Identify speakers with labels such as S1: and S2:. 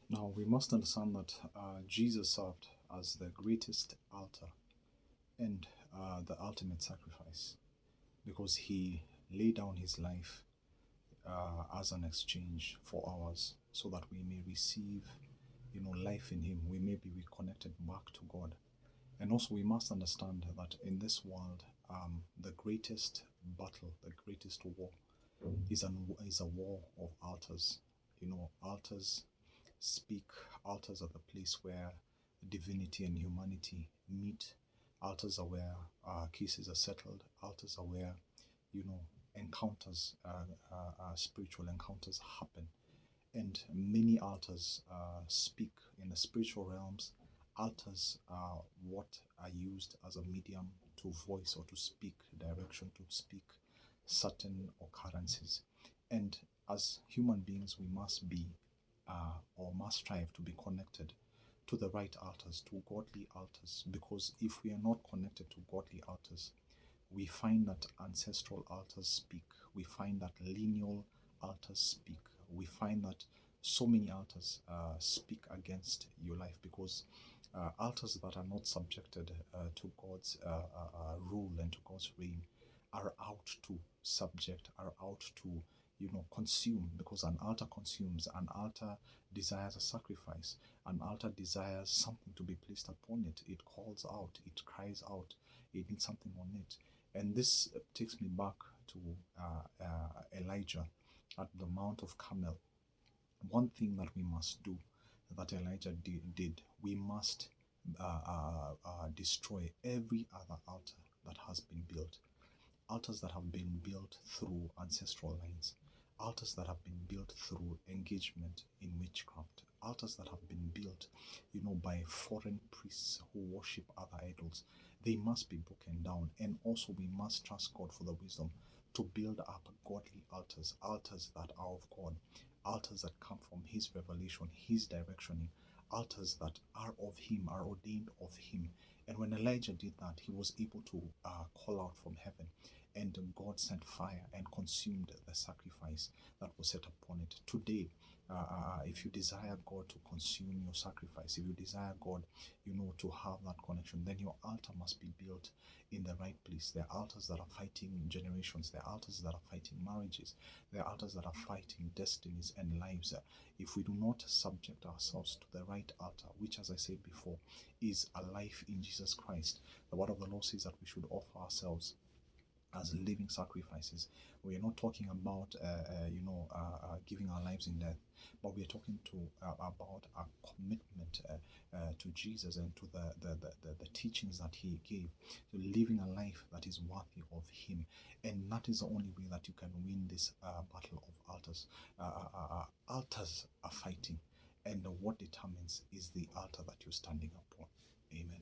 S1: Now, we must understand that Jesus served as the greatest altar and the ultimate sacrifice because he laid down his life as an exchange for ours so that we may receive life in him. We may be reconnected back to God. And also, we must understand that in this world, the greatest battle, the greatest war, is a war of altars. Altars speak. Altars are the place where divinity and humanity meet. Altars are where cases are settled. Altars are where you know encounters, spiritual encounters happen. And many altars speak in the spiritual realms. Altars are what are used as a medium to voice or to speak direction, to speak certain occurrences. And as human beings, we must be or must strive to be connected to the right altars, to godly altars, because if we are not connected to godly altars, we find that ancestral altars speak, we find that lineal altars speak, we find that so many altars speak against your life because altars that are not subjected to God's rule and to God's reign are out to subject, are out to consume, because an altar consumes, an altar desires a sacrifice, an altar desires something to be placed upon it. It calls out, it cries out, it needs something on it. And this takes me back to Elijah at the Mount of Carmel. One thing that we must do, that Elijah did, we must destroy every other altar that has been built. Altars that have been built through ancestral lines, altars that have been built through engagement in witchcraft, altars that have been built, by foreign priests who worship other idols. They must be broken down, and also we must trust God for the wisdom to build up godly altars, altars that are of God, altars that come from His revelation, His directioning, altars that are of Him, are ordained of Him. And when Elijah did that, he was able to call out from heaven, and God sent fire and consumed the sacrifice that was set upon it. Today, if you desire God to consume your sacrifice, if you desire God, to have that connection, then your altar must be built in the right place. There are altars that are fighting generations. There are altars that are fighting marriages. There are altars that are fighting destinies and lives. If we do not subject ourselves to the right altar, which, as I said before, is a life in Jesus Christ, the word of the Lord says that we should offer ourselves as living sacrifices. We are not talking about giving our lives in death, but we are talking about our commitment to Jesus and to the teachings that He gave, to living a life that is worthy of Him. And that is the only way that you can win this battle of altars. Altars are fighting, and what determines is the altar that you're standing upon. Amen.